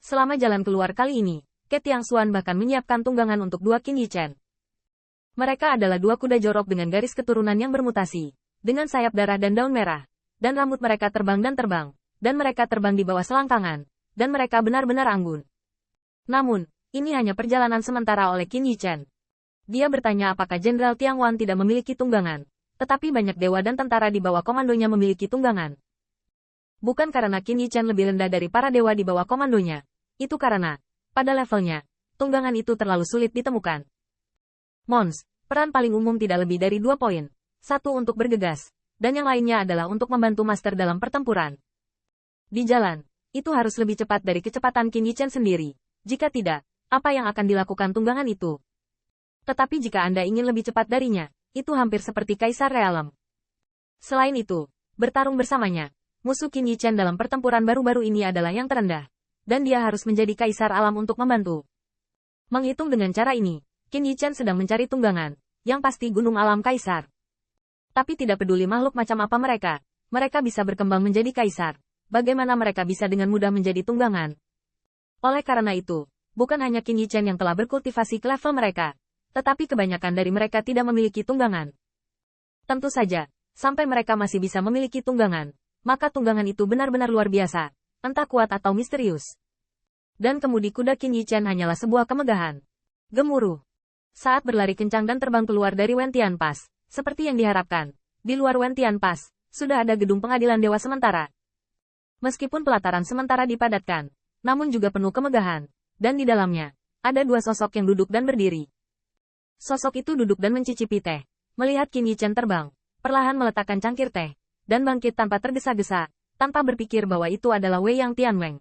Selama jalan keluar kali ini, Ke Tiangxuan bahkan menyiapkan tunggangan untuk dua Qin Yichen. Mereka adalah dua kuda jorok dengan garis keturunan yang bermutasi, dengan sayap darah dan daun merah, dan rambut mereka terbang, dan mereka terbang di bawah selangkangan, dan mereka benar-benar anggun. Namun, ini hanya perjalanan sementara oleh Qin Yichen. Dia bertanya apakah Jenderal Tiangwan tidak memiliki tunggangan, tetapi banyak dewa dan tentara di bawah komandonya memiliki tunggangan. Bukan karena Qin Yichen lebih rendah dari para dewa di bawah komandonya, itu karena, pada levelnya, tunggangan itu terlalu sulit ditemukan. Mons, peran paling umum tidak lebih dari 2 poin. Satu untuk bergegas, dan yang lainnya adalah untuk membantu master dalam pertempuran. Di jalan, itu harus lebih cepat dari kecepatan Qin Yichen sendiri. Jika tidak, apa yang akan dilakukan tunggangan itu? Tetapi jika Anda ingin lebih cepat darinya, itu hampir seperti Kaisar Realem. Selain itu, bertarung bersamanya, musuh Qin Yichen dalam pertempuran baru-baru ini adalah yang terendah. Dan dia harus menjadi Kaisar Alam untuk membantu. Menghitung dengan cara ini, Qin Yichen sedang mencari tunggangan, yang pasti Gunung Alam Kaisar. Tapi tidak peduli makhluk macam apa mereka bisa berkembang menjadi Kaisar. Bagaimana mereka bisa dengan mudah menjadi tunggangan? Oleh karena itu, bukan hanya Qin Yichen yang telah berkultivasi ke level mereka, tetapi kebanyakan dari mereka tidak memiliki tunggangan. Tentu saja, sampai mereka masih bisa memiliki tunggangan, maka tunggangan itu benar-benar luar biasa. Entah kuat atau misterius. Dan kemudi kuda Qin Yichen hanyalah sebuah kemegahan. Gemuruh. Saat berlari kencang dan terbang keluar dari Wentian Pass, seperti yang diharapkan, di luar Wentian Pass, sudah ada gedung pengadilan dewa sementara. Meskipun pelataran sementara dipadatkan, namun juga penuh kemegahan, dan di dalamnya, ada dua sosok yang duduk dan berdiri. Sosok itu duduk dan mencicipi teh, melihat Qin Yichen terbang, perlahan meletakkan cangkir teh, dan bangkit tanpa tergesa-gesa, tanpa berpikir bahwa itu adalah Wei Yang Tianweng.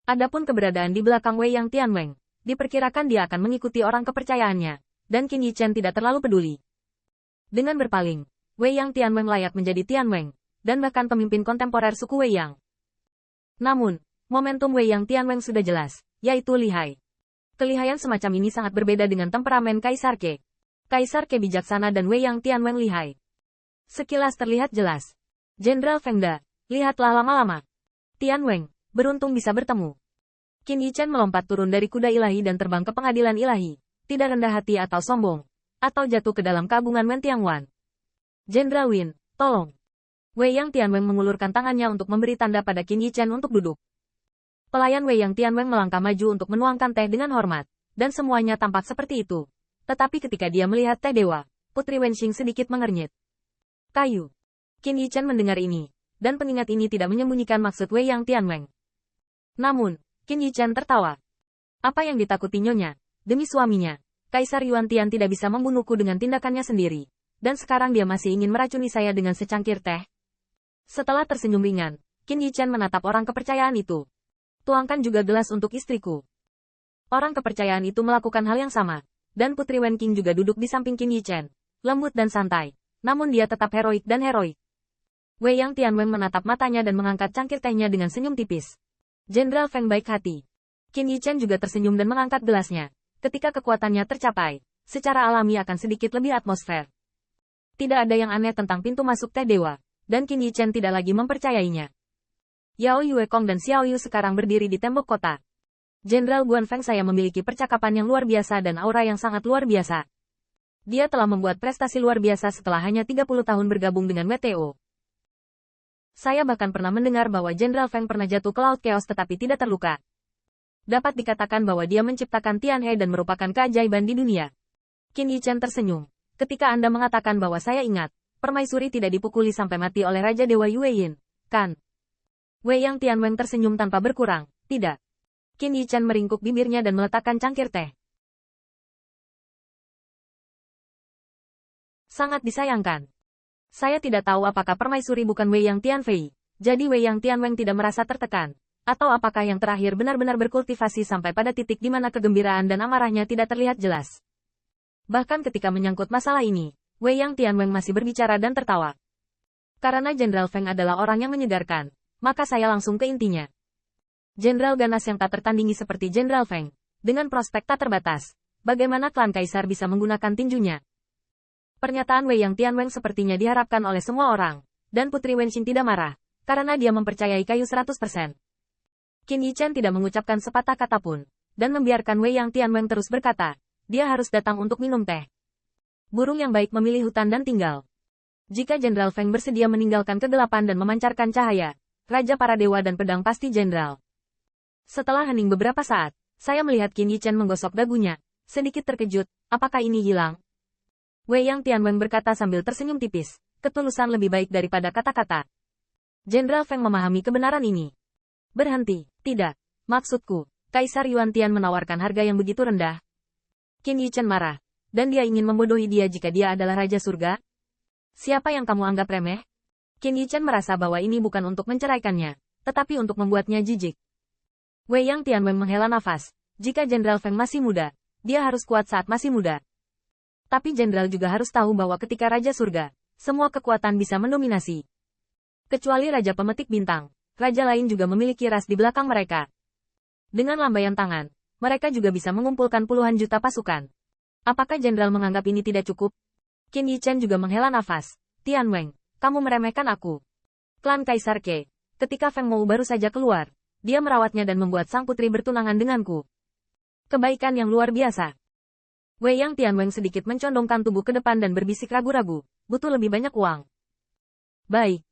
Adapun keberadaan di belakang Wei Yang Tianweng, diperkirakan dia akan mengikuti orang kepercayaannya, dan Qin Yichen tidak terlalu peduli. Dengan berpaling, Wei Yang Tianweng layak menjadi Tianweng, dan bahkan pemimpin kontemporer suku Wei Yang. Namun, momentum Wei Yang Tianweng sudah jelas, yaitu lihai. Kelihayan semacam ini sangat berbeda dengan temperamen Kaisar Ke. Kaisar Ke bijaksana dan Wei Yang Tianweng lihai. Sekilas terlihat jelas. Jenderal Feng Da, lihatlah lama-lama. Tianweng, beruntung bisa bertemu. Qin Yichen melompat turun dari kuda ilahi dan terbang ke pengadilan ilahi, tidak rendah hati atau sombong, atau jatuh ke dalam kabungan Wen Tiangwan. Jenderal Win, tolong. Wei Yang Tianweng mengulurkan tangannya untuk memberi tanda pada Qin Yichen untuk duduk. Pelayan Wei Yang Tianweng melangkah maju untuk menuangkan teh dengan hormat, dan semuanya tampak seperti itu. Tetapi ketika dia melihat teh dewa, Putri Wenxing sedikit mengernyit. Kayu. Qin Yichen mendengar ini. Dan pengingat ini tidak menyembunyikan maksud Wei Yang Tianweng. Namun, Qin Yichen tertawa. Apa yang ditakuti nyonya? Demi suaminya, Kaisar Yuan Tian tidak bisa membunuhku dengan tindakannya sendiri. Dan sekarang dia masih ingin meracuni saya dengan secangkir teh. Setelah tersenyum ringan, Qin Yichen menatap orang kepercayaan itu. Tuangkan juga gelas untuk istriku. Orang kepercayaan itu melakukan hal yang sama. Dan Putri Wen Qing juga duduk di samping Qin Yichen. Lembut dan santai. Namun dia tetap heroik dan heroik. Wei Yang Tianweng menatap matanya dan mengangkat cangkir tehnya dengan senyum tipis. Jenderal Feng baik hati. Qin Yichen juga tersenyum dan mengangkat gelasnya. Ketika kekuatannya tercapai, secara alami akan sedikit lebih atmosfer. Tidak ada yang aneh tentang pintu masuk teh dewa, dan Qin Yichen tidak lagi mempercayainya. Yao Yue Kong dan Xiao Yu sekarang berdiri di tembok kota. Jenderal Guan Feng saya memiliki percakapan yang luar biasa dan aura yang sangat luar biasa. Dia telah membuat prestasi luar biasa setelah hanya 30 tahun bergabung dengan WTO. Saya bahkan pernah mendengar bahwa Jenderal Feng pernah jatuh ke Laut Chaos tetapi tidak terluka. Dapat dikatakan bahwa dia menciptakan Tianhe dan merupakan keajaiban di dunia. Qin Yichen tersenyum. Ketika Anda mengatakan bahwa saya ingat, permaisuri tidak dipukuli sampai mati oleh Raja Dewa Yue Yin, kan? Wei Yang Tianweng tersenyum tanpa berkurang. Tidak. Qin Yichen meringkuk bibirnya dan meletakkan cangkir teh. Sangat disayangkan. Saya tidak tahu apakah permaisuri bukan Wei Yang Tianfei, jadi Wei Yang Tianweng tidak merasa tertekan, atau apakah yang terakhir benar-benar berkultivasi sampai pada titik di mana kegembiraan dan amarahnya tidak terlihat jelas. Bahkan ketika menyangkut masalah ini, Wei Yang Tianweng masih berbicara dan tertawa. Karena Jenderal Feng adalah orang yang menyegarkan, maka saya langsung ke intinya. Jenderal ganas yang tak tertandingi seperti Jenderal Feng, dengan prospek tak terbatas, bagaimana klan Kaisar bisa menggunakan tinjunya? Pernyataan Wei Yang Tianweng sepertinya diharapkan oleh semua orang, dan Putri Wenxing tidak marah, karena dia mempercayai kayu 100%. Qin Yichen tidak mengucapkan sepatah kata pun, dan membiarkan Wei Yang Tianweng terus berkata, dia harus datang untuk minum teh. Burung yang baik memilih hutan dan tinggal. Jika Jenderal Feng bersedia meninggalkan kegelapan dan memancarkan cahaya, Raja para Dewa dan Pedang pasti Jenderal. Setelah hening beberapa saat, saya melihat Qin Yichen menggosok dagunya, sedikit terkejut, apakah ini hilang? Wei Yang Tianweng berkata sambil tersenyum tipis, ketulusan lebih baik daripada kata-kata. Jenderal Feng memahami kebenaran ini. Berhenti, tidak. Maksudku, Kaisar Yuan Tian menawarkan harga yang begitu rendah. Qin Yichen marah, dan dia ingin membodohi dia jika dia adalah Raja Surga? Siapa yang kamu anggap remeh? Qin Yichen merasa bahwa ini bukan untuk menceraikannya, tetapi untuk membuatnya jijik. Wei Yang Tianweng menghela nafas, jika Jenderal Feng masih muda, dia harus kuat saat masih muda. Tapi Jenderal juga harus tahu bahwa ketika Raja Surga, semua kekuatan bisa mendominasi. Kecuali Raja Pemetik Bintang, raja lain juga memiliki ras di belakang mereka. Dengan lambaian tangan, mereka juga bisa mengumpulkan puluhan juta pasukan. Apakah Jenderal menganggap ini tidak cukup? Qin Yichen juga menghela nafas. Tianweng, kamu meremehkan aku. Klan Kaisar Ke, ketika Feng Mou baru saja keluar, dia merawatnya dan membuat sang putri bertunangan denganku. Kebaikan yang luar biasa. Wei Yang Tianweng sedikit mencondongkan tubuh ke depan dan berbisik ragu-ragu, butuh lebih banyak uang. Baik.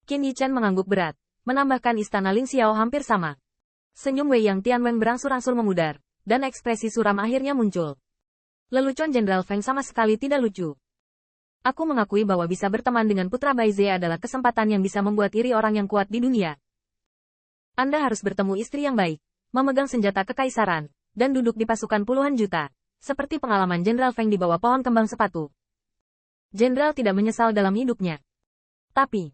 Qin Yichen mengangguk berat. Menambahkan istana Ling Xiao hampir sama. Senyum Wei Yang Tianweng berangsur-angsur memudar, dan ekspresi suram akhirnya muncul. Lelucon Jenderal Feng sama sekali tidak lucu. Aku mengakui bahwa bisa berteman dengan Putra Baize adalah kesempatan yang bisa membuat iri orang yang kuat di dunia. Anda harus bertemu istri yang baik, memegang senjata kekaisaran, dan duduk di pasukan puluhan juta, seperti pengalaman Jenderal Feng di bawah pohon kembang sepatu. Jenderal tidak menyesal dalam hidupnya. Tapi,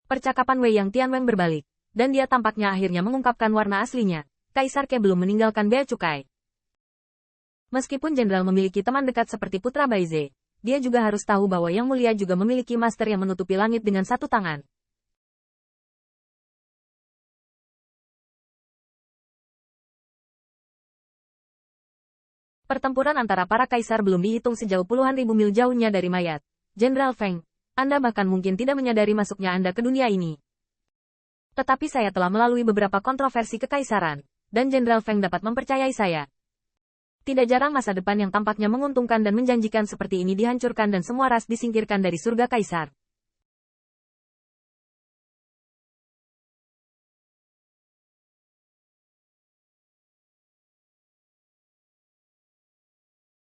percakapan Wei Yang Tianweng berbalik, dan dia tampaknya akhirnya mengungkapkan warna aslinya. Kaisar Ke belum meninggalkan bea cukai. Meskipun Jenderal memiliki teman dekat seperti Putra Baize, dia juga harus tahu bahwa Yang Mulia juga memiliki master yang menutupi langit dengan satu tangan. Pertempuran antara para kaisar belum dihitung sejauh puluhan ribu mil jauhnya dari mayat. Jenderal Feng, Anda bahkan mungkin tidak menyadari masuknya Anda ke dunia ini. Tetapi saya telah melalui beberapa kontroversi kekaisaran, dan Jenderal Feng dapat mempercayai saya. Tidak jarang masa depan yang tampaknya menguntungkan dan menjanjikan seperti ini dihancurkan dan semua ras disingkirkan dari surga kaisar.